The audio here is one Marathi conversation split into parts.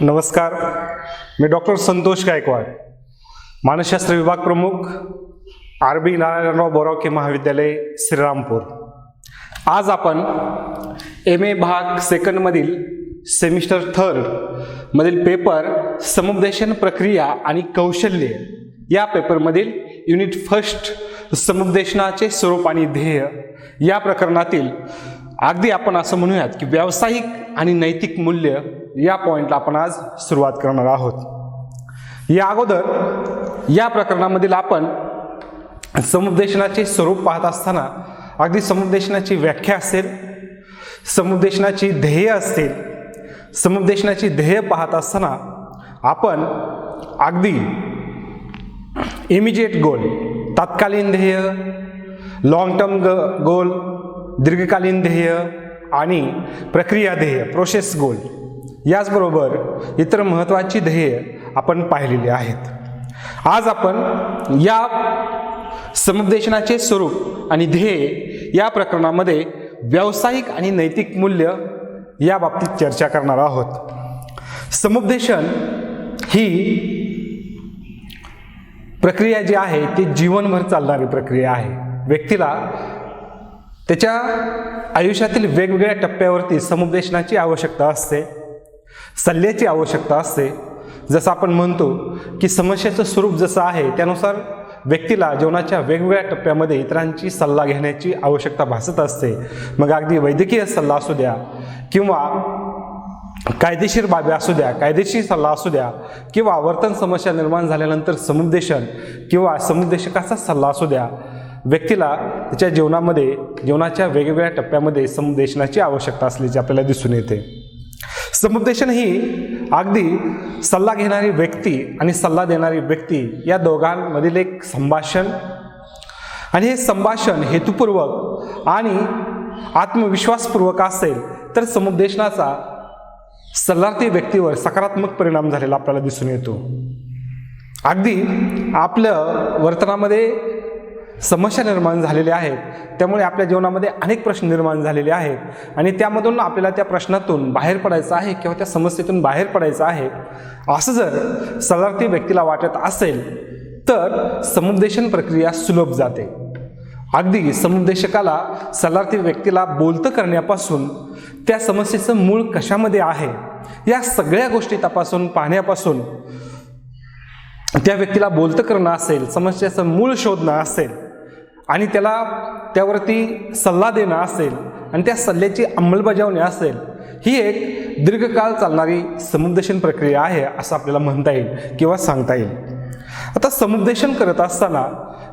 नमस्कार, मी डॉक्टर संतोष गायकवाड, मानसशास्त्र विभाग प्रमुख, आर.बी. नारायणराव बोरावके महाविद्यालय, श्रीरामपूर. आज आपण M.A. भाग सेकंडमधील सेमिस्टर थर्ड मधील पेपर समुपदेशन प्रक्रिया आणि कौशल्ये या पेपरमधील युनिट फर्स्ट समुपदेशनाचे स्वरूप आणि ध्येय या प्रकरणातील अगदी आपण असं म्हणूयात की व्यावसायिक आणि नैतिक मूल्य या पॉइंटला आपण आज सुरुवात करणार आहोत. या अगोदर या प्रकरणामधील आपण समुपदेशनाचे स्वरूप पाहत असताना अगदी समुपदेशनाची व्याख्या असेल, समुपदेशनाची ध्येय असतील, समुपदेशनाची ध्येय पाहत असताना आपण अगदी इमिजिएट गोल, तात्कालीन ध्येय, लॉंग टर्म गोल, दीर्घकालीन ध्येय आणि प्रक्रिया ध्येय, प्रोसेस गोल, याचबरोबर इतर महत्त्वाची ध्येय आपण पाहिलेली आहेत. आज आपण या समुपदेशनाचे स्वरूप आणि ध्येय या प्रकरणामध्ये व्यावसायिक आणि नैतिक मूल्य या बाबतीत चर्चा करणार आहोत. समुपदेशन ही प्रक्रिया जी आहे ती जीवनभर चालणारी प्रक्रिया आहे. व्यक्तीला त्याच्या आयुष्यातील वेगवेगळ्या टप्प्यावरती समुपदेशनाची आवश्यकता असते, सल्ल्याची आवश्यकता असते. जसं आपण म्हणतो की समस्येचं स्वरूप जसं आहे त्यानुसार व्यक्तीला जीवनाच्या वेगवेगळ्या टप्प्यामध्ये इतरांची सल्ला घेण्याची आवश्यकता भासत असते. मग अगदी वैद्यकीय सल्ला असू द्या किंवा कायदेशीर बाबी असू द्या, कायदेशीर सल्ला असू द्या किंवा वर्तन समस्या निर्माण झाल्यानंतर समुपदेशन किंवा समुपदेशकाचा सल्ला असू द्या, व्यक्तीला त्याच्या जीवनामध्ये जीवनाच्या वेगवेगळ्या टप्प्यामध्ये समुपदेशनाची आवश्यकता असल्याचे आपल्याला दिसून येते. समुपदेशन ही अगदी सल्ला घेणारी व्यक्ती आणि सल्ला देणारी व्यक्ती या दोघांमधील एक संभाषण, आणि हे संभाषण हेतुपूर्वक आणि आत्मविश्वासपूर्वक असेल तर समुपदेशनाचा सल्लार्थी व्यक्तीवर सकारात्मक परिणाम झालेला आपल्याला दिसून येतो. अगदी आपलं वर्तनामध्ये समस्या निर्माण झालेल्या आहेत, त्यामुळे आपल्या जीवनामध्ये अनेक प्रश्न निर्माण झालेले आहेत आणि त्यामधून आपल्याला त्या प्रश्नातून बाहेर पडायचं आहे किंवा त्या समस्येतून बाहेर पडायचं आहे असं जर सल्लार्थी व्यक्तीला वाटत असेल तर समुपदेशन प्रक्रिया सुलभ जाते. अगदी समुपदेशकाला सल्लार्थी व्यक्तीला बोलतं करण्यापासून त्या समस्येचं मूळ कशामध्ये आहे या सगळ्या गोष्टी तपासून पाहण्यापासून त्या व्यक्तीला बोलतं करणं असेल, समस्येचं मूळ शोधणं असेल आणि त्याला त्यावरती सल्ला देणं असेल आणि त्या सल्ल्याची अंमलबजावणी असेल, ही एक दीर्घकाळ चालणारी समुपदेशन प्रक्रिया आहे असं आपल्याला म्हणता येईल किंवा सांगता येईल. आता समुपदेशन करत असताना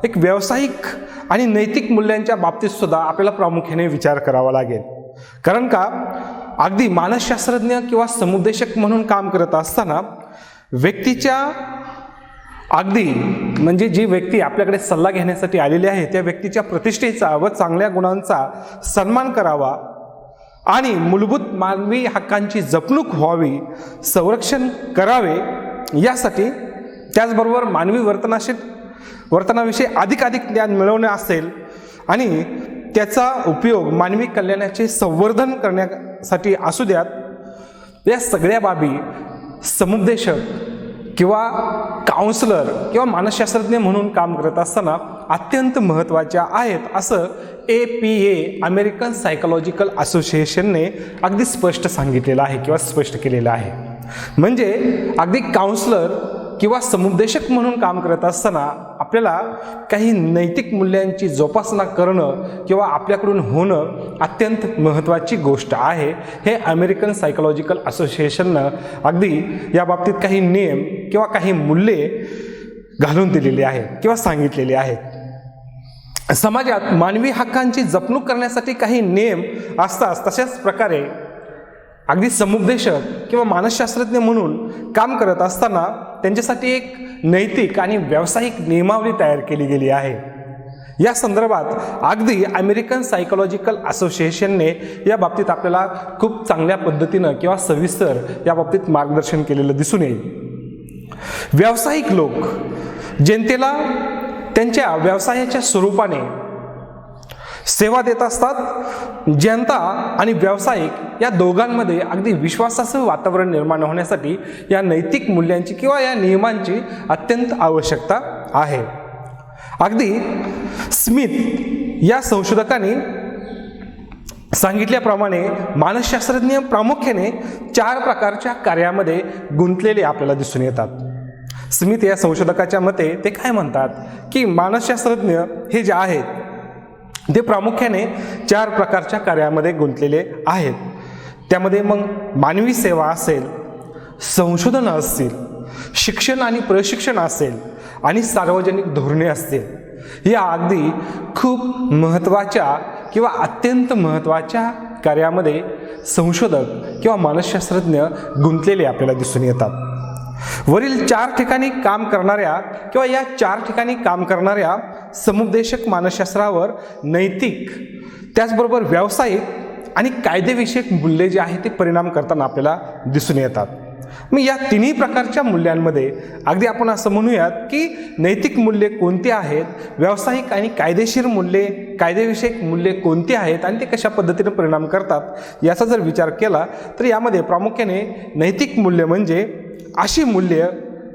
एक व्यावसायिक आणि नैतिक मूल्यांच्या बाबतीत सुद्धा आपल्याला प्रामुख्याने विचार करावा लागेल. कारण का अगदी मानसशास्त्रज्ञ किंवा समुपदेशक म्हणून काम करत असताना व्यक्तीच्या अगदी म्हणजे जी व्यक्ती आपल्याकडे सल्ला घेण्यासाठी आलेली आहे त्या व्यक्तीच्या प्रतिष्ठेचा व चांगल्या गुणांचा सन्मान करावा आणि मूलभूत मानवी हक्कांची जपणूक व्हावी, संरक्षण करावे यासाठी, त्याचबरोबर मानवी वर्तनाविषयी अधिकाधिक ज्ञान मिळवणे असेल आणि त्याचा उपयोग मानवी कल्याणाचे संवर्धन करण्यासाठी असू द्यात, या सगळ्या बाबी समुपदेशक किंवा काउन्सलर किंवा मानसशास्त्रज्ञ म्हणून काम करत असताना अत्यंत महत्त्वाच्या आहेत असं APA अमेरिकन सायकोलॉजिकल असोसिएशनने अगदी स्पष्ट सांगितलेलं आहे किंवा स्पष्ट केलेलं आहे. म्हणजे अगदी काउन्सलर किंवा समुपदेशक म्हणून काम करत असताना आपल्याला काही नैतिक मूल्यांची जोपासना करणं किंवा आपल्याकडून होणं अत्यंत महत्त्वाची गोष्ट आहे. हे अमेरिकन सायकोलॉजिकल असोसिएशननं अगदी या बाबतीत काही नियम किंवा काही मूल्ये घालून दिलेली आहेत किंवा सांगितलेली आहेत. समाजात मानवी हक्कांची जपणूक करण्यासाठी काही नियम असतात, तशाच प्रकारे अगदी समुपदेशक किंवा मानसशास्त्रज्ञ म्हणून काम करत असताना त्यांच्यासाठी एक नैतिक आणि व्यावसायिक नियमावली तयार केली गेली आहे. या संदर्भात अगदी अमेरिकन सायकोलॉजिकल असोसिएशनने या बाबतीत आपल्याला खूप चांगल्या पद्धतीनं किंवा सविस्तर या बाबतीत मार्गदर्शन केलेलं दिसून येईल. व्यावसायिक लोक जनतेला त्यांच्या व्यवसायाच्या स्वरूपाने सेवा देत असतात। जनता आणि व्यावसायिक या दोघांमध्ये अगदी विश्वासाचं वातावरण निर्माण होण्यासाठी या नैतिक मूल्यांची किंवा या नियमांची अत्यंत आवश्यकता आहे। अगदी स्मिथ या संशोधकांनी सांगितल्याप्रमाणे मानसशास्त्रज्ञ प्रामुख्याने 4 प्रकारच्या कार्यामध्ये गुंतलेले आपल्याला दिसून येतात। स्मिथ या संशोधकाच्या मते ते काय म्हणतात की मानसशास्त्रज्ञ हे जे आहेत ते प्रामुख्याने 4 प्रकारच्या कार्यामध्ये गुंतलेले आहेत। त्यामध्ये मग मानवी सेवा असेल, संशोधन असतील, शिक्षण आणि प्रशिक्षण असेल आणि सार्वजनिक धोरणे असतील। या अगदी खूप महत्त्वाच्या किंवा अत्यंत महत्त्वाच्या कार्यामध्ये संशोधक किंवा मानसशास्त्रज्ञ गुंतलेले आपल्याला दिसून येतात। वरील 4 ठिकाणी काम करणाऱ्या किंवा या 4 ठिकाणी काम करणाऱ्या समुपदेशक मानसशास्त्रावर नैतिक त्याचबरोबर व्यावसायिक आणि कायदेविषयक मूल्ये जे आहेत ते परिणाम करताना आपल्याला दिसून येतात। मग या तिन्ही प्रकारच्या मूल्यांमध्ये अगदी आपण असं म्हणूयात की नैतिक मूल्ये कोणती आहेत, व्यावसायिक आणि कायदेशीर मूल्ये कायदेविषयक मूल्ये कोणती आहेत आणि ते कशा पद्धतीने परिणाम करतात याचा जर विचार केला तर यामध्ये प्रामुख्याने नैतिक मूल्य म्हणजे अशी मूल्य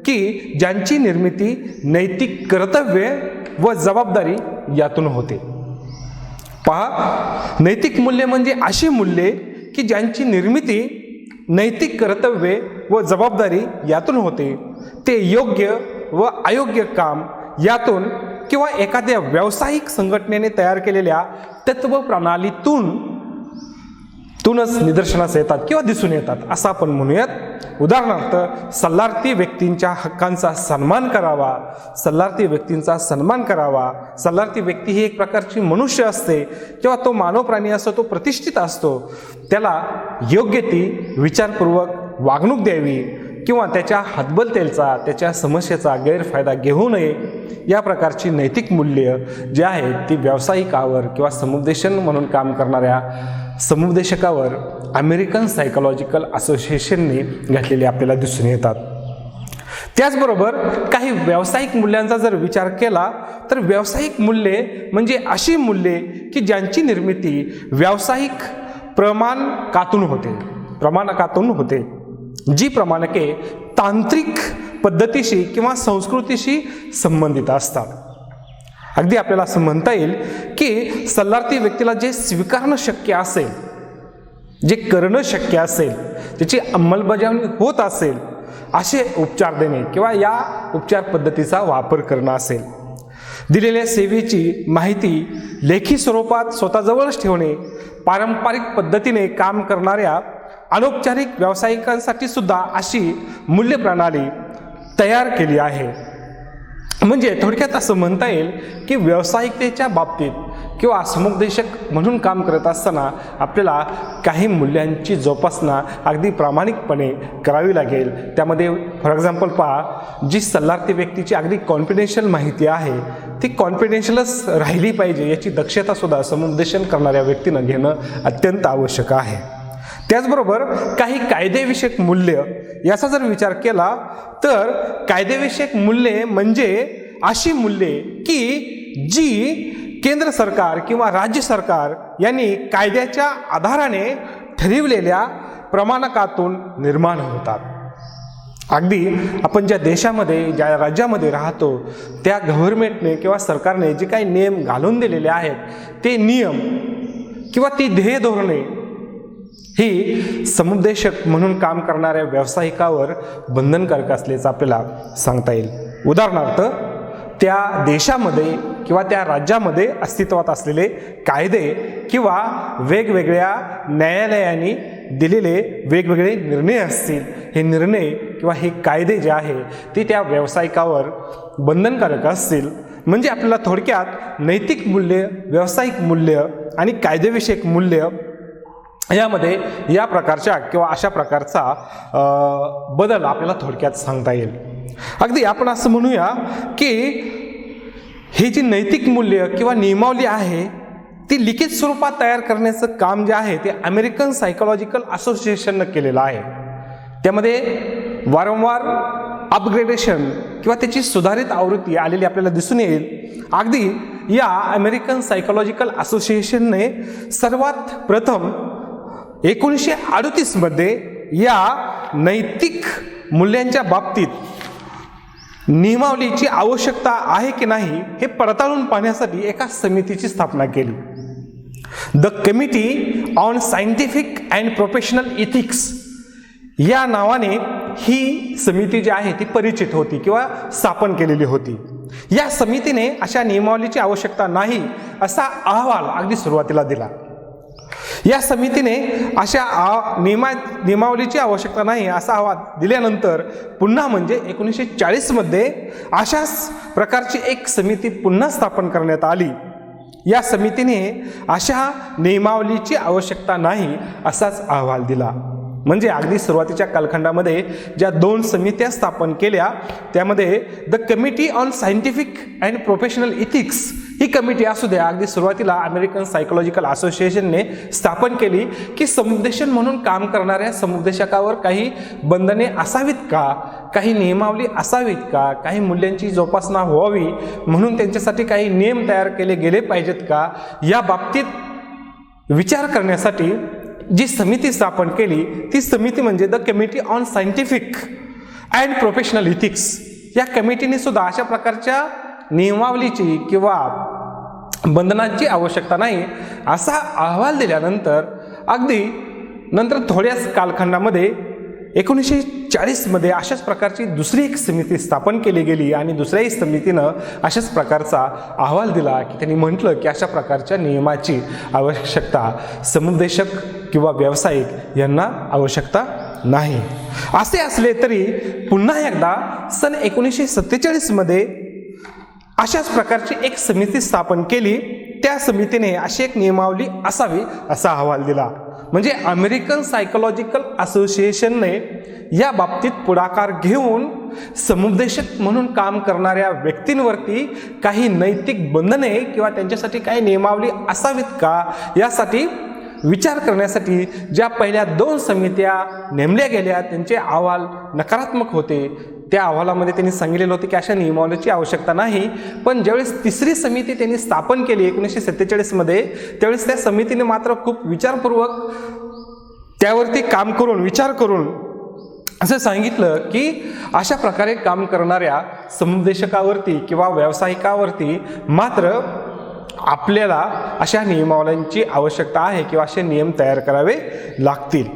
की ज्यांची निर्मिती नैतिक कर्तव्य व जबाबदारी यातून होते। पहा, नैतिक मूल्य म्हणजे अशी मूल्ये की ज्यांची निर्मिती नैतिक कर्तव्ये व जबाबदारी यातून होते। ते योग्य व अयोग्य काम यातून किंवा एखाद्या व्यावसायिक संघटनेने तयार केलेल्या तत्व प्रणालीतूनच निदर्शनास येतात किंवा दिसून येतात असं आपण म्हणूयात। उदाहरणार्थ, सल्लार्थी व्यक्तींच्या हक्कांचा सन्मान करावा, सल्लार्थी व्यक्तींचा सन्मान करावा। सल्लार्थी व्यक्ती ही एक प्रकारची मनुष्य असते किंवा तो मानव प्राणी असतो, तो प्रतिष्ठित असतो, त्याला योग्य ती विचारपूर्वक वागणूक द्यावी किंवा त्याच्या हतबलतेचा त्याच्या समस्येचा गैरफायदा घेऊ नये। या प्रकारची नैतिक मूल्य जी आहेत ती व्यावसायिकावर किंवा समुपदेशन म्हणून काम करणाऱ्या समुपदेशकावर अमेरिकन सायकोलॉजिकल असोसिएशनने घातलेले आपल्याला दिसून येतात। त्याचबरोबर काही व्यावसायिक मूल्यांचा जर विचार केला तर व्यावसायिक मूल्ये म्हणजे अशी मूल्ये की ज्यांची निर्मिती व्यावसायिक प्रमाणकातून होते, जी प्रमाणके तांत्रिक पद्धतीशी किंवा संस्कृतीशी संबंधित असतात। अगदी आपल्याला असं म्हणता येईल की सल्लार्थी व्यक्तीला जे स्वीकारणं शक्य असेल, जे करणं शक्य असेल, त्याची अंमलबजावणी होत असेल असे उपचार देणे किंवा या उपचार पद्धतीचा वापर करणं असेल। दिलेल्या सेवेची माहिती लेखी स्वरूपात स्वतःजवळच ठेवणे, पारंपरिक पद्धतीने काम करणाऱ्या अनौपचारिक व्यावसायिकांसाठी सुद्धा अशी मूल्य प्रणाली तयार केली आहे। म्हणजे थोडक्यात असं म्हणता येईल की व्यावसायिकतेच्या बाबतीत किंवा समुपदेशक म्हणून काम करत असताना आपल्याला काही मूल्यांची जोपासना अगदी प्रामाणिकपणे करावी लागेल। त्यामध्ये फॉर एक्झाम्पल पहा, जी सल्लार्थी व्यक्तीची अगदी कॉन्फिडेन्शियल माहिती आहे ती कॉन्फिडेन्शियलच राहिली पाहिजे याची दक्षता सुद्धा समुपदेशन करणाऱ्या व्यक्तीनं घेणं अत्यंत आवश्यक आहे। त्याचबरोबर काही कायदेविषयक मूल्य याचा जर विचार केला तर कायदेविषयक मूल्ये म्हणजे अशी मूल्ये की जी केंद्र सरकार किंवा राज्य सरकार यांनी कायद्याच्या आधाराने ठरविलेल्या प्रमाणकातून निर्माण होतात। अगदी आपण ज्या देशामध्ये ज्या राज्यामध्ये राहतो त्या गव्हर्नमेंटने किंवा सरकारने जे काही नियम घालून दिलेले आहेत ते नियम किंवा ती ध्येय धोरणे ही समुपदेशक म्हणून काम करणाऱ्या व्यावसायिकावर बंधनकारक असल्याचं आपल्याला सांगता येईल। उदाहरणार्थ, त्या देशामध्ये किंवा त्या राज्यामध्ये अस्तित्वात असलेले कायदे किंवा वेगवेगळ्या न्यायालयांनी दिलेले वेगवेगळे निर्णय असतील, हे निर्णय किंवा हे कायदे जे आहे ते त्या व्यावसायिकावर बंधनकारक असतील। म्हणजे आपल्याला थोडक्यात नैतिक मूल्य, व्यावसायिक मूल्य आणि कायदेविषयक मूल्य यामध्ये या प्रकारच्या किंवा अशा प्रकारचा बदल आपल्याला थोडक्यात सांगता येईल। अगदी आपण असं म्हणूया की ही जी नैतिक मूल्य किंवा नियमावली आहे ती लिखित स्वरूपात तयार करण्याचं काम जे आहे ते अमेरिकन सायकोलॉजिकल असोसिएशननं केलेलं आहे। त्यामध्ये वारंवार अपग्रेडेशन किंवा त्याची सुधारित आवृत्ती आलेली आपल्याला दिसून येईल। अगदी या अमेरिकन सायकोलॉजिकल असोसिएशनने सर्वात प्रथम 1938 मध्ये या नैतिक मूल्यांच्या बाबतीत नियमावलीची आवश्यकता आहे की नाही हे पडताळून पाहण्यासाठी एका समितीची स्थापना केली. The committee on scientific and professional ethics या नावाने ही समिती जी आहे ती परिचित होती किंवा स्थापन केलेली होती. या समितीने अशा नियमावलीची आवश्यकता नाही असा अहवाल अगदी सुरुवातीला दिला. या समितीने अशा नियमावलीची आवश्यकता नाही असा अहवाल दिल्यानंतर पुन्हा म्हणजे 1940 मध्ये अशाच प्रकारची एक समिती पुन्हा स्थापन करण्यात आली. या समितीने अशा नियमावलीची आवश्यकता नाही असाच अहवाल दिला. म्हणजे अगदी सुरुवातीच्या कालखंडामध्ये ज्या 2 समित्या स्थापन केल्या त्यामध्ये the committee on scientific and professional ethics he committee असू द्या, अगदी सुरुवातीला अमेरिकन सायकोलॉजिकल असोसिएशनने स्थापन केली की समुपदेशन म्हणून काम करणाऱ्या समुपदेशकावर काही बंधने असावीत का, काही नियमावली असावीत का, काही मूल्यांची जोपासना व्हावी म्हणून त्यांच्यासाठी काही नियम तयार केले गेले पाहिजेत का, या बाबतीत विचार करण्यासाठी जी समिती स्थापन केली ती समिती म्हणजे the committee on scientific and professional ethics. या कमिटीने सुद्धा अशा प्रकारच्या नियमावलीची किंवा बंधनांची आवश्यकता नाही असा अहवाल दिल्यानंतर अगदी नंतर थोड्याच कालखंडामध्ये 1940 मध्ये अशाच प्रकारची दुसरी एक समिती स्थापन केली गेली आणि दुसऱ्याही समितीनं अशाच प्रकारचा अहवाल दिला की त्यांनी म्हटलं की अशा प्रकारच्या नियमाची आवश्यकता समुपदेशक किंवा व्यावसायिक यांना आवश्यकता नाही. असे असले तरी पुन्हा एकदा सन 1947 मध्ये अशाच प्रकारची एक समिती स्थापन केली. त्या समितीने अशी एक नियमावली असावी असा अहवाल दिला. म्हणजे अमेरिकन सायकोलॉजिकल असोसिएशनने या बाबतीत पुढाकार घेऊन समुपदेशक म्हणून काम करणाऱ्या व्यक्तींवरती काही नैतिक बंधने किंवा त्यांच्यासाठी काही नियमावली असावीत का यासाठी विचार करण्यासाठी ज्या पहिल्या 2 समित्या नेमल्या गेल्या त्यांचे अहवाल नकारात्मक होते. त्या अहवालामध्ये त्यांनी सांगितलेलं होतं की अशा नियमावलीची आवश्यकता नाही. पण ज्यावेळेस तिसरी समिती त्यांनी स्थापन केली 1947 मध्ये त्यावेळेस त्या समितीने मात्र खूप विचारपूर्वक त्यावरती काम करून विचार करून असं सांगितलं की अशा प्रकारे काम करणाऱ्या समुपदेशकावरती किंवा व्यावसायिकावरती मात्र आपल्याला अशा नियमावल्यांची आवश्यकता आहे किंवा असे नियम तयार करावे लागतील.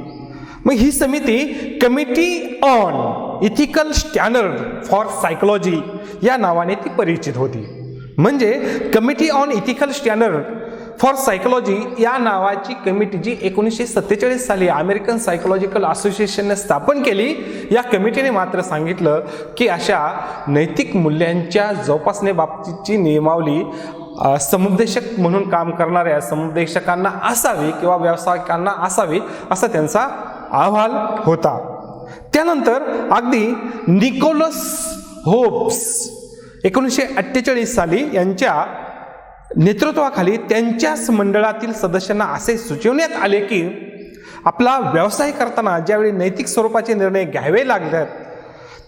मग ही समिती committee on ethical standard for psychology या नावाने ती परिचित होती. म्हणजे committee on ethical standard for psychology या नावाची कमिटी जी 1947 साली अमेरिकन सायकोलॉजिकल असोसिएशनने स्थापन केली. या कमिटीने मात्र सांगितलं की अशा नैतिक मूल्यांच्या जोपासनेबाबतीची नियमावली समुपदेशक म्हणून काम करणाऱ्या समुपदेशकांना असावी किंवा व्यावसायिकांना असावी असा त्यांचा अहवाल होता. त्यानंतर अगदी निकोलस होब्स 1948 साली यांच्या नेतृत्वाखाली त्यांच्याच मंडळातील सदस्यांना असे सुचवण्यात आले की आपला व्यवसाय करताना ज्यावेळी नैतिक स्वरूपाचे निर्णय घ्यावे लागतात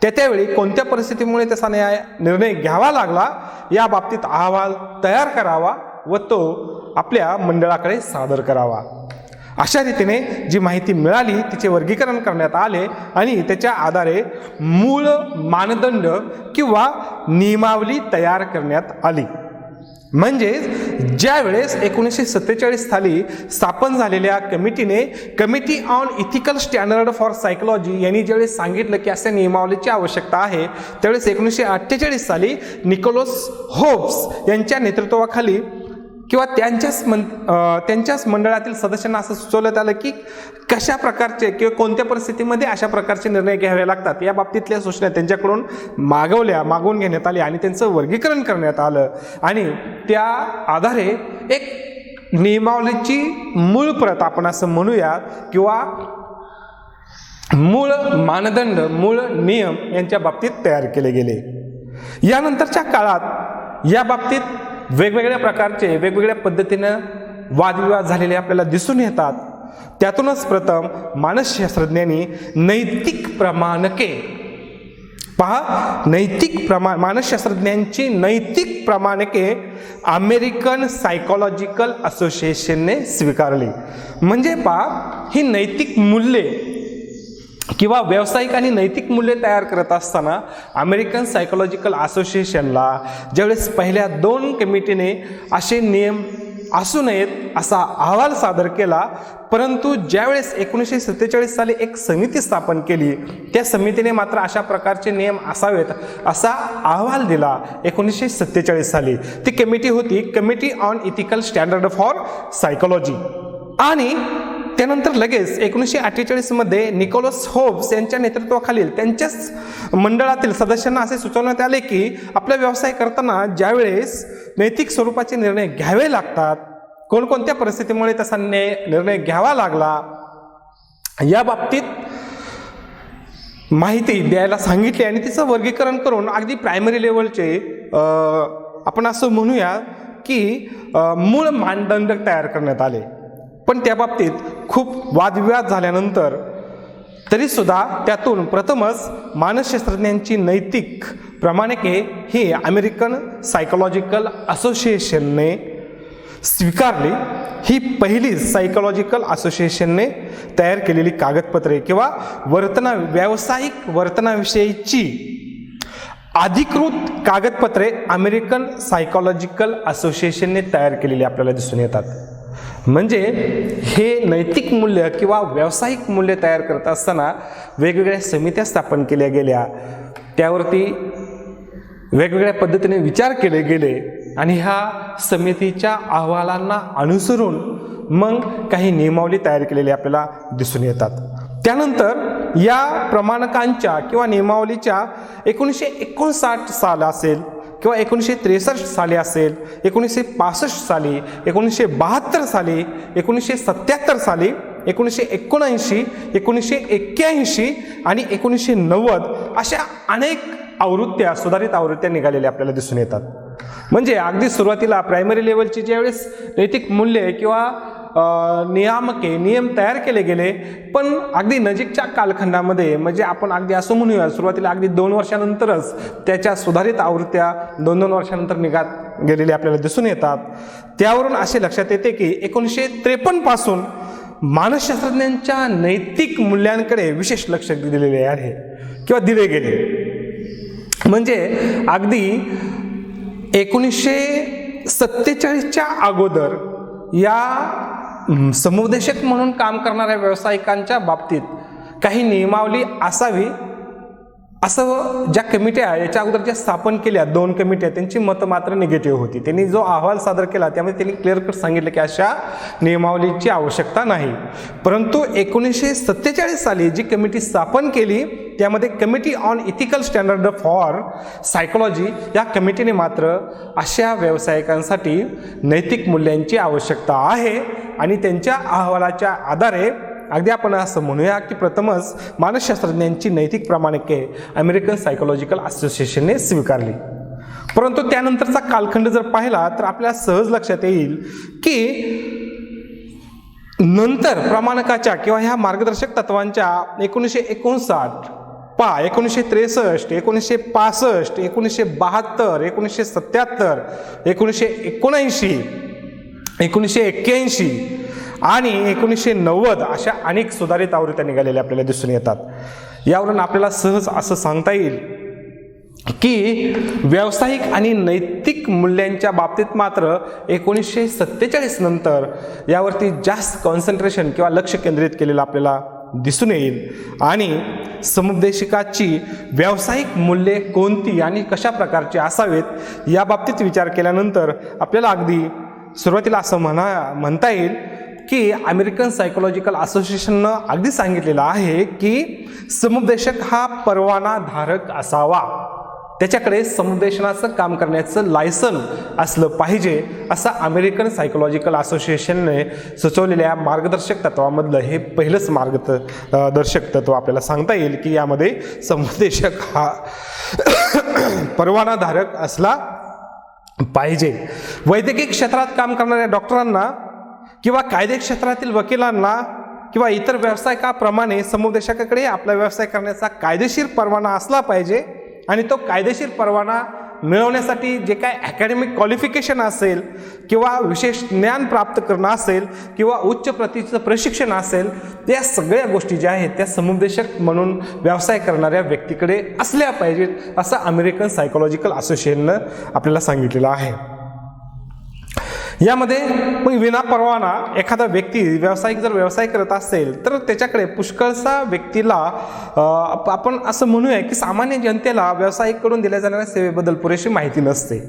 त्यावेळी कोणत्या परिस्थितीमुळे तसा निर्णय घ्यावा लागला या बाबतीत अहवाल तयार करावा व तो आपल्या मंडळाकडे सादर करावा. अशा रीतीने जी माहिती मिळाली तिचे वर्गीकरण करण्यात आले आणि त्याच्या आधारे मूळ मानदंड किंवा नियमावली तयार करण्यात आली. म्हणजे ज्या वेळेस 1947 साली स्थापन झालेल्या कमिटीने committee on ethical standard for psychology यांनी ज्यावेळेस सांगितलं की अशा नियमावलीची आवश्यकता आहे त्यावेळेस 1948 साली निकोलस होब्स यांच्या नेतृत्वाखाली किंवा त्यांच्याच मंडळातील सदस्यांना असं सुचवण्यात आलं की कशा प्रकारचे किंवा कोणत्या परिस्थितीमध्ये अशा प्रकारचे निर्णय घ्यावे लागतात या बाबतीतल्या सूचना त्यांच्याकडून मागवून घेण्यात आली आणि त्यांचं वर्गीकरण करण्यात आलं आणि त्या आधारे एक नियमावलीची मूळ प्रत आपण असं म्हणूया किंवा मूळ मानदंड मूळ नियम यांच्या बाबतीत तयार केले गेले. यानंतरच्या काळात या बाबतीत वेगवेगळ्या प्रकारचे वेगवेगळ्या पद्धतीनं वादविवाद झालेले आपल्याला दिसून येतात. त्यातूनच प्रथम मानसशास्त्रज्ञांनी नैतिक प्रमाणके पहा, मानसशास्त्रज्ञांची नैतिक प्रमाणके अमेरिकन सायकोलॉजिकल असोसिएशनने स्वीकारली. म्हणजे पहा, ही नैतिक मूल्ये किंवा व्यावसायिक आणि नैतिक मूल्ये तयार करत असताना अमेरिकन सायकोलॉजिकल असोसिएशनला ज्यावेळेस पहिल्या 2 कमिटीने असे नियम असू नयेत असा अहवाल सादर केला, परंतु ज्यावेळेस 1947 साली एक समिती स्थापन केली, त्या समितीने मात्र अशा प्रकारचे नियम असावेत असा अहवाल दिला 1947 साली. ती कमिटी होती committee on ethical standard for psychology. आणि त्यानंतर लगेच 1948 मध्ये निकोलस होब्स यांच्या नेतृत्वाखालील त्यांच्याच मंडळातील सदस्यांना असे सुचवण्यात आले की आपला व्यवसाय करताना ज्यावेळेस नैतिक स्वरूपाचे निर्णय घ्यावे लागतात, कोणकोणत्या परिस्थितीमुळे तसा निर्णय घ्यावा लागला या बाबतीत माहिती द्यायला सांगितली आणि तिचं वर्गीकरण करून अगदी प्रायमरी लेवलचे आपण असं म्हणूया की मूळ मानदंड तयार करण्यात आले. पण त्या बाबतीत खूप वादविवाद झाल्यानंतर तरीसुद्धा त्यातून प्रथमच मानसशास्त्रज्ञांची नैतिक प्रमाणके ही अमेरिकन सायकोलॉजिकल असोसिएशनने स्वीकारली. ही पहिली सायकोलॉजिकल असोसिएशनने तयार केलेली कागदपत्रे किंवा व्यावसायिक वर्तनाविषयीची अधिकृत कागदपत्रे अमेरिकन सायकोलॉजिकल असोसिएशनने तयार केलेली आपल्याला दिसून येतात. म्हणजे हे नैतिक मूल्य किंवा व्यावसायिक मूल्य तयार करत असताना वेगवेगळ्या समित्या स्थापन केल्या गेल्या, त्यावरती वेगवेगळ्या पद्धतीने विचार केले गेले आणि ह्या समितीच्या अहवालांना अनुसरून मग काही नियमावली तयार केलेली आपल्याला दिसून येतात. त्यानंतर या प्रमाणकांच्या किंवा नियमावलीच्या 1959 साल असेल किंवा 1963 साली असेल, 1965 साली, 1972 साली, 1977 साली, 1979, 1981 आणि 1990 अशा अनेक आवृत्त्या, सुधारित आवृत्त्या निघालेल्या आपल्याला दिसून येतात. म्हणजे अगदी सुरुवातीला प्रायमरी लेवलची ज्यावेळेस नैतिक मूल्ये किंवा नियम तयार केले गेले, पण अगदी नजीकच्या कालखंडामध्ये म्हणजे आपण अगदी असं म्हणूया सुरुवातीला अगदी 2 वर्षानंतरच त्याच्या सुधारित आवृत्त्या 2-2 वर्षानंतर निघत गेलेल्या आपल्याला दिसून येतात. त्यावरून असे लक्षात येते की 1953 पासून मानसशास्त्रज्ञांच्या नैतिक मूल्यांकडे विशेष लक्ष दिलेले आहे किंवा दिले गेले. म्हणजे अगदी 1947च्या अगोदर या समुपदेशक म्हणून काम करणाऱ्या व्यावसायिकांच्या बाबतीत काही नियमावली असावी असं ज्या कमिट्या याच्या अगोदर ज्या स्थापन केल्या 2 कमिट्या, त्यांची मतं मात्र निगेटिव्ह होती. त्यांनी जो अहवाल सादर केला त्यामध्ये त्यांनी क्लिअर कट सांगितलं की अशा नियमावलीची आवश्यकता नाही. परंतु 1947 साली जी कमिटी स्थापन केली त्यामध्ये committee on ethical standard for psychology या कमिटीने मात्र अशा व्यावसायिकांसाठी नैतिक मूल्यांची आवश्यकता आहे आणि त्यांच्या अहवालाच्या आधारे अगदी आपण असं म्हणूया की प्रथमच मानसशास्त्रज्ञांची नैतिक प्रमाणके अमेरिकन सायकोलॉजिकल असोसिएशनने स्वीकारली. परंतु त्यानंतरचा कालखंड जर पाहिला तर आपल्याला सहज लक्षात येईल की नंतर प्रमाणकाच्या किंवा ह्या मार्गदर्शक तत्वांच्या 1959, 1963, 1965, 1972, 1977, 1979, 1981 आणि 1990 अशा अनेक सुधारित आवृत्त्या निघालेल्या आपल्याला दिसून येतात. यावरून आपल्याला सहज असं सांगता येईल की व्यावसायिक आणि नैतिक मूल्यांच्या बाबतीत मात्र 1947 नंतर यावरती जास्त कॉन्सन्ट्रेशन किंवा लक्ष केंद्रित केलेलं आपल्याला दिसून येईल आणि समुपदेशकाची व्यावसायिक मूल्ये कोणती आणि कशा प्रकारची असावेत या बाबतीत विचार केल्यानंतर आपल्याला अगदी सुरुवातीला असं म्हणता येईल की अमेरिकन सायकोलॉजिकल असोसिएशननं अगदी सांगितलेलं आहे की समुपदेशक हा परवानाधारक असावा, त्याच्याकडे समुपदेशनाचं काम करण्याचं लायसन असलं पाहिजे असं अमेरिकन सायकोलॉजिकल असोसिएशनने सुचवलेल्या मार्गदर्शक तत्वामधलं हे पहिलंच मार्गदर्शक तत्व आपल्याला सांगता येईल की यामध्ये समुपदेशक हा परवानाधारक असला पाहिजे. वैद्यकीय क्षेत्रात काम करणाऱ्या डॉक्टरांना किंवा कायदे क्षेत्रातील वकिलांना किंवा इतर व्यावसायिकाप्रमाणे समुपदेशकाकडे आपला व्यवसाय करण्याचा कायदेशीर परवाना असला पाहिजे आणि तो कायदेशीर परवाना मिळवण्यासाठी जे काय अकॅडमिक क्वालिफिकेशन असेल किंवा विशेष ज्ञान प्राप्त करणं असेल किंवा उच्च प्रतीचं प्रशिक्षण असेल, त्या सगळ्या गोष्टी ज्या आहेत त्या समुपदेशक म्हणून व्यवसाय करणाऱ्या व्यक्तीकडे असल्या पाहिजेत असं अमेरिकन सायकोलॉजिकल असोसिएशननं आपल्याला सांगितलेलं आहे. यामध्ये मग विना परवाना एखादा व्यक्ती व्यावसायिक जर व्यवसाय करत असेल तर त्याच्याकडे पुष्कळसा व्यक्तीला आपण असं म्हणूया की सामान्य जनतेला व्यावसायिकडून दिल्या जाणाऱ्या सेवेबद्दल पुरेशी माहिती नसते.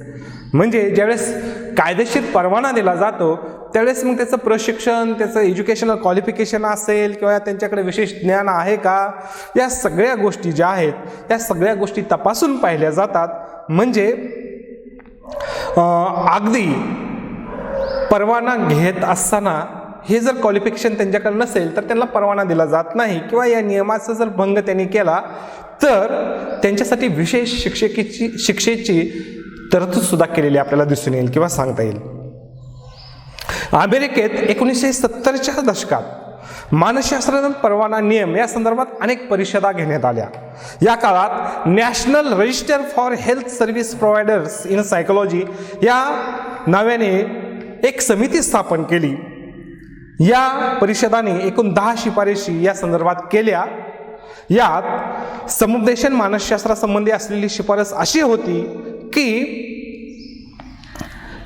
म्हणजे ज्यावेळेस कायदेशीर परवाना दिला जातो त्यावेळेस मग त्याचं प्रशिक्षण, त्याचं एज्युकेशनल क्वालिफिकेशन असेल किंवा त्यांच्याकडे विशेष ज्ञान आहे का, या सगळ्या गोष्टी ज्या आहेत या सगळ्या गोष्टी तपासून पाहिल्या जातात. म्हणजे अगदी परवाना घेत असताना हे जर क्वालिफिकेशन त्यांच्याकडे नसेल तर त्यांना परवाना दिला जात नाही किंवा या नियमाचा जर भंग त्यांनी केला तर त्यांच्यासाठी विशेष शिक्षेची तरतूद सुद्धा केलेली आपल्याला दिसून येईल किंवा सांगता येईल. अमेरिकेत 1970च्या दशकात मानसशास्त्र परवाना नियम या संदर्भात अनेक परिषदा घेण्यात आल्या. या काळात national register for health service providers in psychology या नावाने एक समिती स्थापन केली. या परिषदाने एकूण 10 शिफारशी या संदर्भात केल्या. यात समुपदेशन मानसशास्त्रासंबंधी असलेली शिफारस अशी होती की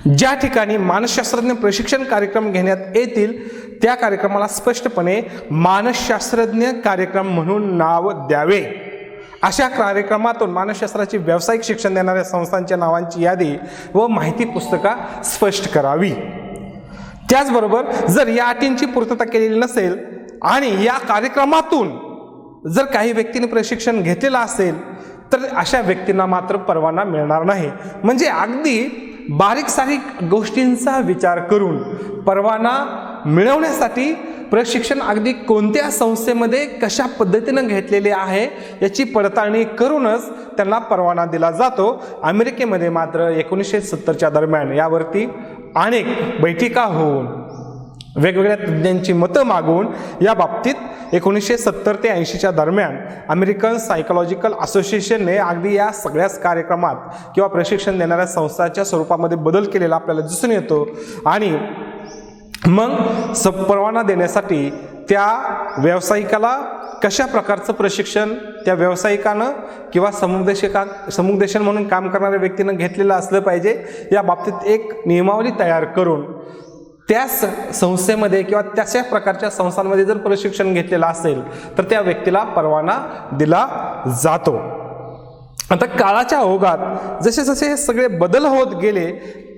ज्या ठिकाणी मानसशास्त्रज्ञ प्रशिक्षण कार्यक्रम घेण्यात येतील त्या कार्यक्रमाला स्पष्टपणे मानसशास्त्रज्ञ कार्यक्रम म्हणून नाव द्यावे. अशा कार्यक्रमातून मानसशास्त्राचे व्यावसायिक शिक्षण देणाऱ्या संस्थांच्या नावांची यादी व माहिती पुस्तिका स्पष्ट करावी. त्याचबरोबर जर या अटींची पूर्तता केलेली नसेल आणि या कार्यक्रमातून जर काही व्यक्तींनी प्रशिक्षण घेतलेलं असेल तर अशा व्यक्तींना मात्र परवाना मिळणार नाही. म्हणजे अगदी बारीक सारीक गोष्टींचा विचार करून परवाना मिळवण्यासाठी प्रशिक्षण अगदी कोणत्या संस्थेमध्ये कशा पद्धतीनं घेतलेले आहे याची पडताळणी करूनच त्यांना परवाना दिला जातो. अमेरिकेमध्ये मात्र 1970च्या दरम्यान यावरती अनेक बैठका होऊन वेगवेगळ्या तज्ज्ञांची मतं मागून या बाबतीत 1970 ते 80च्या दरम्यान अमेरिकन सायकोलॉजिकल असोसिएशनने अगदी या सगळ्याच कार्यक्रमात किंवा प्रशिक्षण देणाऱ्या संस्थांच्या स्वरूपामध्ये बदल केलेला आपल्याला दिसून येतो. आणि मग परवाना देण्यासाठी त्या व्यावसायिकाला कशा प्रकारचं प्रशिक्षण त्या व्यावसायिकानं किंवा समुपदेशन म्हणून काम करणाऱ्या व्यक्तीनं घेतलेलं असलं पाहिजे या बाबतीत एक नियमावली तयार करून त्या संस्थेमध्ये किंवा त्याच्या प्रकारच्या संस्थांमध्ये जर प्रशिक्षण घेतलेलं असेल तर त्या व्यक्तीला परवाना दिला जातो. आता काळाच्या ओघात जसे जसे हे सगळे बदल होत गेले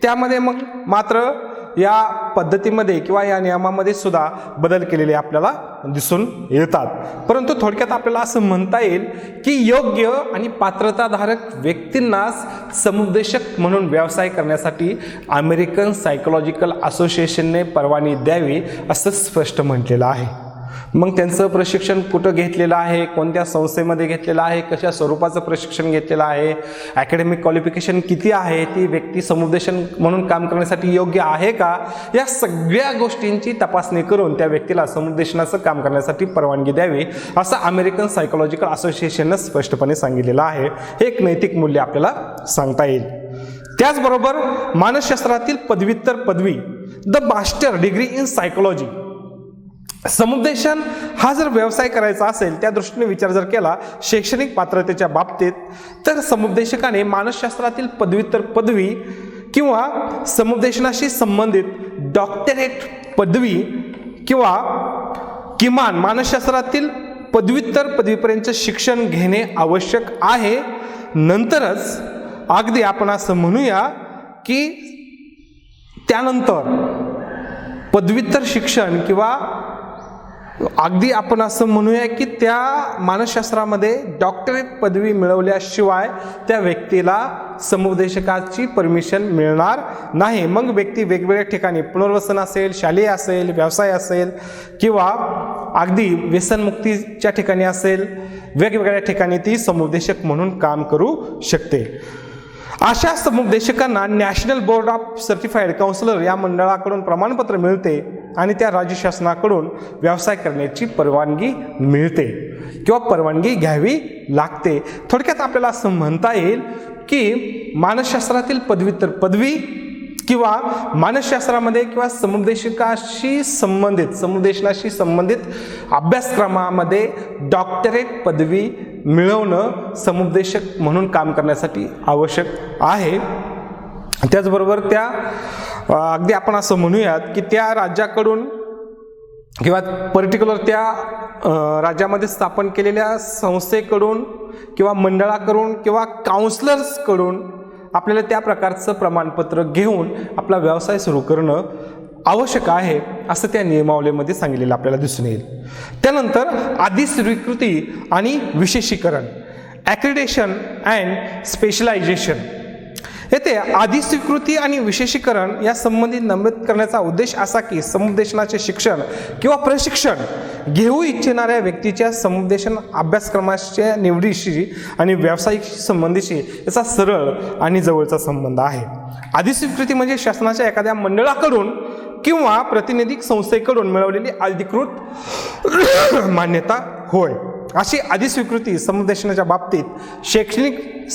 त्यामध्ये मग मात्र या पद्धतीमध्ये किंवा या नियमामध्ये सुद्धा बदल केलेले आपल्याला दिसून येतात. परंतु थोडक्यात आपल्याला असं म्हणता येईल की योग्य आणि पात्रताधारक व्यक्तींनाच समुपदेशक म्हणून व्यवसाय करण्यासाठी अमेरिकन सायकोलॉजिकल असोसिएशनने परवानगी द्यावी असं स्पष्ट म्हटलेलं आहे. मग त्यांचं प्रशिक्षण कुठं घेतलेलं आहे, कोणत्या संस्थेमध्ये घेतलेलं आहे, कशा स्वरूपाचं प्रशिक्षण घेतलेलं आहे, अकॅडमिक क्वालिफिकेशन किती आहे, ती व्यक्ती समुपदेशन म्हणून काम करण्यासाठी योग्य आहे का, या सगळ्या गोष्टींची तपासणी करून त्या व्यक्तीला समुपदेशनाचं काम करण्यासाठी परवानगी द्यावी असं अमेरिकन सायकोलॉजिकल असोसिएशननं स्पष्टपणे सांगितलेलं आहे. हे एक नैतिक मूल्य आपल्याला सांगता येईल. त्याचबरोबर मानसशास्त्रातील पदव्युत्तर पदवी the master degree in psychology, समुपदेशन हा जर व्यवसाय करायचा असेल त्या दृष्टीने विचार जर केला शैक्षणिक पात्रतेच्या बाबतीत तर समुपदेशकाने मानसशास्त्रातील पदव्युत्तर पदवी किंवा समुपदेशनाशी संबंधित डॉक्टरेट पदवी किंवा किमान मानसशास्त्रातील पदव्युत्तर पदवीपर्यंत शिक्षण घेणे आवश्यक आहे. नंतरच अगदी आपण असं म्हणूया की त्यानंतर पदव्युत्तर शिक्षण किंवा अगदी आपण असं म्हणूया की त्या मानसशास्त्रामध्ये डॉक्टरेट पदवी मिळवल्याशिवाय त्या व्यक्तीला समुपदेशकाची परमिशन मिळणार नाही. मग व्यक्ती वेगवेगळ्या ठिकाणी पुनर्वसन असेल, शालेय असेल, व्यवसाय असेल किंवा अगदी व्यसनमुक्तीच्या ठिकाणी असेल, वेगवेगळ्या ठिकाणी ती समुपदेशक म्हणून काम करू शकते. अशा समुपदेशकांना national board of certified counsellor या मंडळाकडून प्रमाणपत्र मिळते आणि त्या राज्य शासनाकडून व्यवसाय करण्याची परवानगी मिळते किंवा परवानगी घ्यावी लागते. थोडक्यात आपल्याला असं म्हणता येईल की मानसशास्त्रातील पदव्युत्तर पदवी किंवा मानसशास्त्रामध्ये किंवा समुपदेशनाशी संबंधित अभ्यासक्रमामध्ये डॉक्टरेट पदवी मिळवणं समुपदेशक म्हणून काम करण्यासाठी आवश्यक आहे. त्याचबरोबर त्या अगदी आपण असं म्हणूयात की त्या राज्याकडून किंवा पर्टिक्युलर त्या राज्यामध्ये स्थापन केलेल्या संस्थेकडून किंवा मंडळाकडून किंवा काउन्सलर्सकडून आपल्याला त्या प्रकारचं प्रमाणपत्र घेऊन आपला व्यवसाय सुरू करणं आवश्यक आहे असं त्या नियमावलीमध्ये सांगितलेलं आपल्याला दिसून येईल. त्यानंतर आधी स्वीकृती आणि विशेषीकरण, ॲक्रिडेशन अँड स्पेशलायझेशन. येथे आधी स्वीकृती आणि विशेषीकरण या संबंधित नमूद करण्याचा उद्देश असा की समुपदेशनाचे शिक्षण किंवा प्रशिक्षण घेऊ इच्छिणाऱ्या व्यक्तीच्या समुपदेशन अभ्यासक्रमाच्या निवडीशी आणि व्यावसायिक संबंधीशी याचा सरळ आणि जवळचा संबंध आहे. आधी स्वीकृती म्हणजे शासनाच्या एखाद्या मंडळाकडून किंवा प्रातिनिधिक संस्थेकडून मिळवलेली अधिकृत मान्यता होय. अशी आधी स्वीकृती समुपदेशनाच्या बाबतीत शैक्षणिक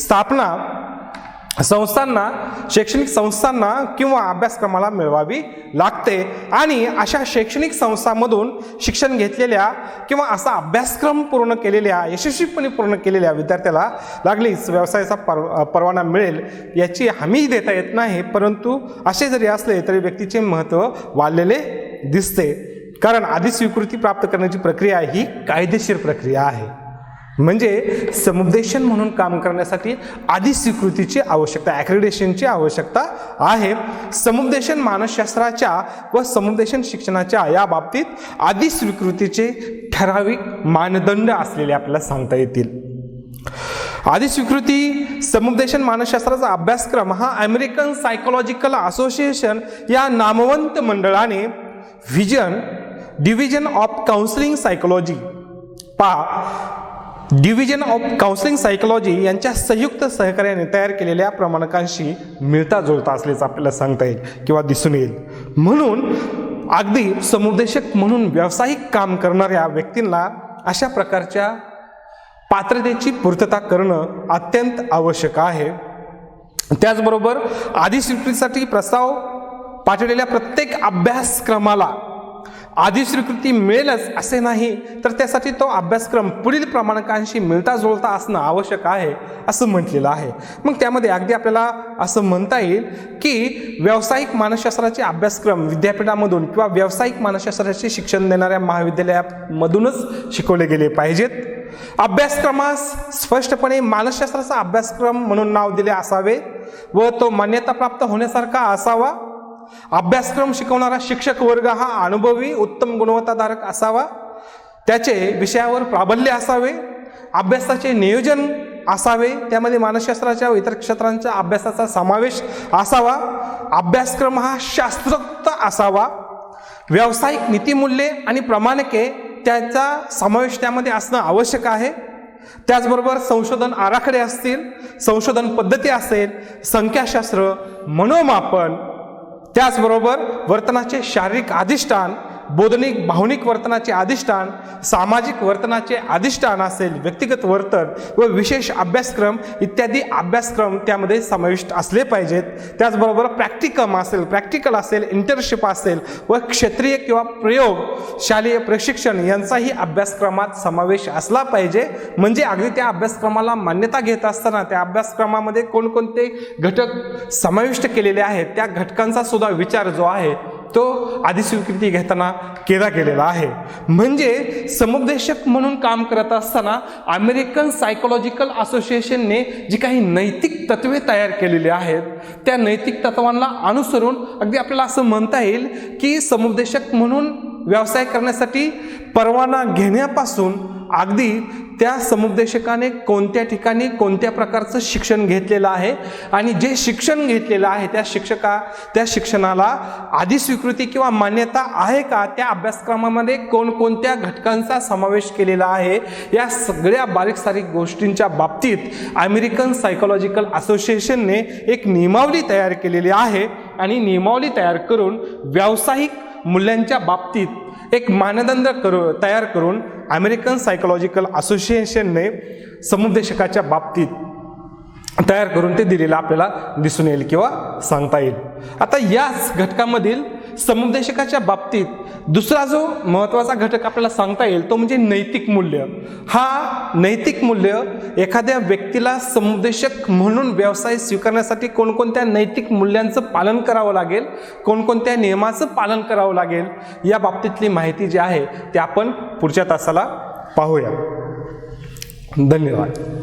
संस्थांना किंवा अभ्यासक्रमाला मिळवावी लागते आणि अशा शैक्षणिक संस्थांमधून शिक्षण घेतलेल्या किंवा असा अभ्यासक्रम यशस्वीपणे पूर्ण केलेल्या विद्यार्थ्याला लागलीच व्यवसायाचा परवाना मिळेल याची हमी देता येत नाही. परंतु असे जरी असले तरी व्यक्तीचे महत्त्व वाढलेले दिसते, कारण आधी स्वीकृती प्राप्त करण्याची प्रक्रिया ही कायदेशीर प्रक्रिया आहे. म्हणजे समुपदेशन म्हणून काम करण्यासाठी आधी स्वीकृतीची आवश्यकता, ॲक्रिडेशनची आवश्यकता आहे. समुपदेशन मानसशास्त्राच्या व समुपदेशन शिक्षणाच्या या बाबतीत आधी स्वीकृतीचे ठराविक मानदंड असलेले आपल्याला सांगता येतील. आधी स्वीकृती समुपदेशन मानसशास्त्राचा अभ्यासक्रम हा अमेरिकन सायकोलॉजिकल असोसिएशन या नामवंत मंडळाने division of counselling psychology division of counselling psychology यांच्या संयुक्त सहकार्याने तयार केलेल्या प्रमाणकांशी मिळता जुळता असल्याचं आपल्याला सांगता येईल किंवा दिसून येईल. म्हणून अगदी समुपदेशक म्हणून व्यावसायिक काम करणाऱ्या व्यक्तींना अशा प्रकारच्या पात्रतेची पूर्तता करणं अत्यंत आवश्यक आहे. त्याचबरोबर आधी स्वीकृतीसाठी प्रस्ताव पाठवलेल्या प्रत्येक अभ्यासक्रमाला आधी स्वीकृती मिळेलच असे नाही, तर त्यासाठी तो अभ्यासक्रम पुढील प्रमाणकांशी मिळता जुळता असणं आवश्यक आहे असं म्हटलेलं आहे. मग त्यामध्ये अगदी आपल्याला असं म्हणता येईल की व्यावसायिक मानसशास्त्राचे अभ्यासक्रम विद्यापीठामधून किंवा व्यावसायिक मानसशास्त्राचे शिक्षण देणाऱ्या महाविद्यालयामधूनच शिकवले गेले पाहिजेत. अभ्यासक्रमास स्पष्टपणे मानसशास्त्राचा अभ्यासक्रम म्हणून नाव दिले असावे व तो मान्यताप्राप्त होण्यासारखा असावा. अभ्यासक्रम शिकवणारा शिक्षक वर्ग हा अनुभवी उत्तम गुणवत्ताधारक असावा. त्याचे विषयावर प्राबल्य असावे. अभ्यासाचे नियोजन असावे, त्यामध्ये मानसशास्त्राच्या व इतर क्षेत्रांच्या अभ्यासाचा समावेश असावा. अभ्यासक्रम हा शास्त्रोक्त असावा. व्यावसायिक नीतिमूल्ये आणि प्रमाणके त्याचा समावेश त्यामध्ये असणं आवश्यक आहे. त्याचबरोबर संशोधन आराखडे असतील, संशोधन पद्धती असेल, संख्याशास्त्र, मनोमापन, त्याचबरोबर वर्तनाचे शारीरिक अधिष्ठान, बोधनिक भावनिक वर्तनाचे अधिष्ठान, सामाजिक वर्तनाचे अधिष्ठान असेल, व्यक्तिगत वर्तन व विशेष अभ्यासक्रम इत्यादी अभ्यासक्रम त्यामध्ये समाविष्ट असले पाहिजेत. त्याचबरोबर प्रॅक्टिकल असेल, इंटर्नशिप असेल व क्षेत्रीय किंवा शालेय प्रशिक्षण यांचाही अभ्यासक्रमात समावेश असला पाहिजे. म्हणजे अगदी त्या अभ्यासक्रमाला मान्यता घेत असताना त्या अभ्यासक्रमामध्ये कोणकोणते घटक समाविष्ट केलेले आहेत त्या घटकांचा सुद्धा विचार जो आहे तो आधी स्वीकृती घेताना केला गेलेला आहे. म्हणजे समुपदेशक म्हणून काम करत असताना अमेरिकन सायकोलॉजिकल असोसिएशनने जी काही नैतिक तत्वे तयार केलेली आहेत त्या नैतिक तत्वांना अनुसरून अगदी आपल्याला असं म्हणता येईल की समुपदेशक म्हणून व्यवसाय करण्यासाठी परवाना घेण्यापासून अगदी त्या समुपदेशकाने कोणत्या ठिकाणी कोणत्या प्रकारचं शिक्षण घेतलेलं आहे आणि जे शिक्षण घेतलेलं आहे त्या शिक्षणाला आधी स्वीकृती किंवा मान्यता आहे का, त्या अभ्यासक्रमामध्ये कोणकोणत्या घटकांचा समावेश केलेला आहे, या सगळ्या बारीक सारीक गोष्टींच्या बाबतीत अमेरिकन सायकोलॉजिकल असोसिएशनने एक नियमावली तयार केलेली आहे आणि नियमावली तयार करून व्यावसायिक मूल्यांच्या बाबतीत एक मानदंड तयार करून अमेरिकन सायकोलॉजिकल असोसिएशनने समुपदेशकाच्या बाबतीत तयार करून ते दिलेलं आपल्याला दिसून येईल किंवा सांगता येईल. आता याच घटकामधील समुपदेशकाच्या बाबतीत दुसरा जो महत्त्वाचा घटक आपल्याला सांगता येईल तो म्हणजे नैतिक मूल्य. हा नैतिक मूल्य एखाद्या व्यक्तीला समुपदेशक म्हणून व्यवसाय स्वीकारण्यासाठी कोणकोणत्या नैतिक मूल्यांचं पालन करावं लागेल, कोणकोणत्या नियमाचं पालन करावं लागेल, या बाबतीतली माहिती जी आहे ती आपण पुढच्या तासाला पाहूया. धन्यवाद.